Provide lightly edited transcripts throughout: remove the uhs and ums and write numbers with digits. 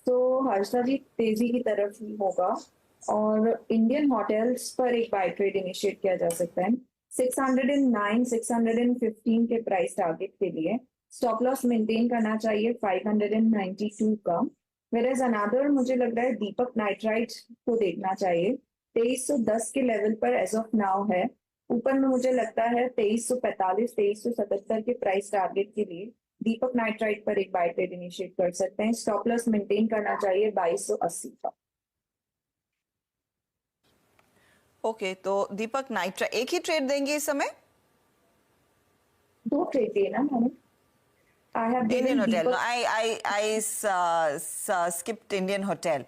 तो हर्षा जी तेजी की तरफ ही होगा और इंडियन होटल्स पर एक बाय ट्रेड इनिशिएट किया जा सकता है 609 615 के प्राइस टारगेट के लिए। स्टॉप लॉस मेंटेन करना चाहिए 592 का। वेरएज अनदर मुझे लग रहा है दीपक नाइट्राइट को देखना चाहिए 2310 के लेवल पर एज ऑफ नाउ है। ऊपर में मुझे लगता है 2345 2377 के प्राइस टारगेट के लिए दीपक नाइट्राइट पर एक बाय ट्रेड इनिशिएट कर सकते हैं। स्टॉप लॉस मेंटेन करना चाहिए 2280 का। ओके, तो दीपक नाइट्राइट एक ही ट्रेड देंगे इस समय? दो ट्रेड दिए ना मैंने। I have Indian given hotel, Deepak. I skipped Indian hotel.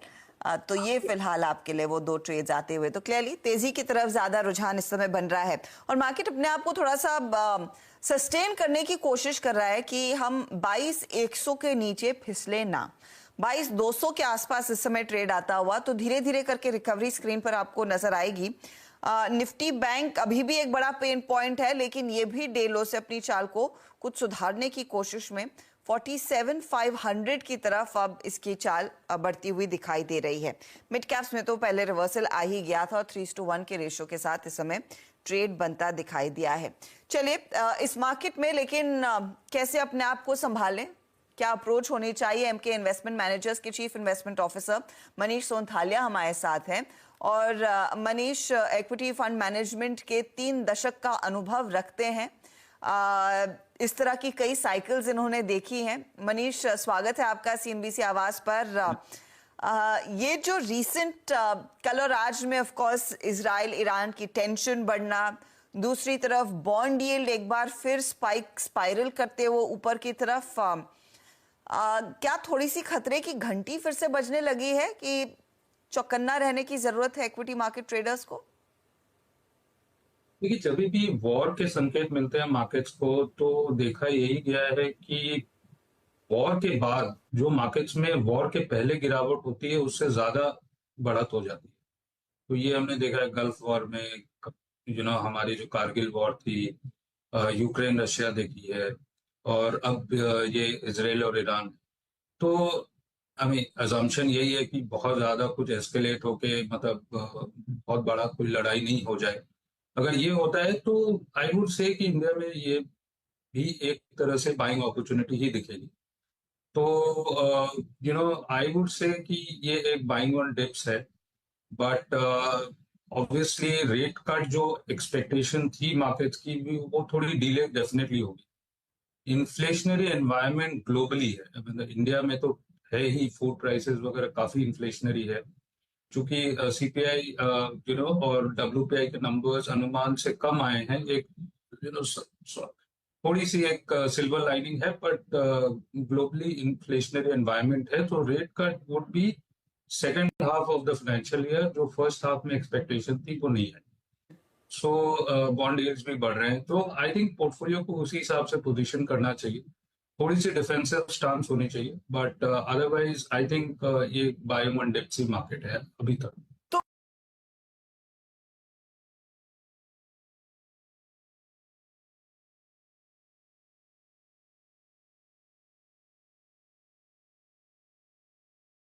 तो ये फिलहाल आपके लिए वो दो ट्रेड्स आते हुए, तो क्लियरली तेजी की तरफ ज्यादा रुझान इस समय बन रहा है और मार्केट अपने आप को थोड़ा सा सस्टेन करने की कोशिश कर रहा है कि हम 22,100 के नीचे फिसले ना। 22,200 के आसपास इस समय ट्रेड आता हुआ, तो धीरे धीरे करके रिकवरी स्क्रीन पर आपको नजर आएगी। निफ्टी बैंक अभी भी एक बड़ा पेन पॉइंट है, लेकिन ये भी डे लो से अपनी चाल को कुछ सुधारने की कोशिश में 47,500 की तरफ अब इसकी चाल बढ़ती हुई दिखाई दे रही है। मिड कैप्स में तो पहले रिवर्सल आ ही गया था और 3:1 के रेशो के साथ इस समय ट्रेड बनता दिखाई दिया है। चलिए इस मार्केट में लेकिन कैसे अपने आप को संभालें, क्या अप्रोच होनी चाहिए? एमके इन्वेस्टमेंट मैनेजर्स के चीफ इन्वेस्टमेंट ऑफिसर मनीष सोनथालिया हमारे साथ हैं। और मनीष इक्विटी फंड मैनेजमेंट के 3 दशक का अनुभव रखते हैं। इस तरह की कई साइकिल्स इन्होंने देखी हैं। मनीष, स्वागत है आपका सीएनबीसी आवाज पर। ये जो रीसेंट कल और आज में ऑफ कोर्स इजराइल ईरान की टेंशन बढ़ना, दूसरी तरफ बॉन्ड यील्ड एक बार फिर स्पाइरल करते हुए ऊपर की तरफ, क्या थोड़ी सी खतरे की घंटी फिर से बजने लगी है कि चौकन्ना रहने की जरूरत है इक्विटी मार्केट ट्रेडर्स को? देखिए, जब भी वॉर के संकेत मिलते हैं मार्केट्स को तो देखा यही गया है कि वॉर के बाद जो मार्केट्स में वॉर के पहले गिरावट होती है उससे ज्यादा बढ़त हो जाती है। तो ये हमने देखा है गल्फ वॉर में, हमारी जो कारगिल वॉर थी, यूक्रेन रशिया देखी है, और अब ये इसराइल और ईरान। तो अजम्पशन यही है कि बहुत ज्यादा कुछ एस्केलेट होके मतलब बहुत बड़ा कोई लड़ाई नहीं हो जाए। अगर ये होता है तो आई वुड से कि इंडिया में ये भी एक तरह से बाइंग अपॉर्चुनिटी ही दिखेगी। तो आई वुड से कि ये एक बाइंग ऑन डिप्स है, बट ऑब्वियसली रेट कट जो एक्सपेक्टेशन थी मार्केट्स की भी वो थोड़ी डिले डेफिनेटली होगी। इन्फ्लेशनरी एनवायरनमेंट ग्लोबली है, मतलब इंडिया में तो है ही, फूड प्राइसेस वगैरह काफी इन्फ्लेशनरी है। चूंकि सीपीआई और डब्ल्यूपीआई के नंबर्स अनुमान से कम आए हैं, एक थोड़ी सी एक सिल्वर लाइनिंग है, बट ग्लोबली इन्फ्लेशनरी एनवायरनमेंट है, तो rate cut would be second half of the financial year. जो फर्स्ट हाफ में एक्सपेक्टेशन थी वो नहीं है। सो बॉन्ड यील्ड्स भी बढ़ रहे हैं, तो आई थिंक पोर्टफोलियो को उसी हिसाब से पोजीशन करना चाहिए। थोड़ी सी डिफेंसिव स्टांस होनी चाहिए, बट अदरवाइज आई थिंक ये बाय वन डिप्स मार्केट है अभी तक।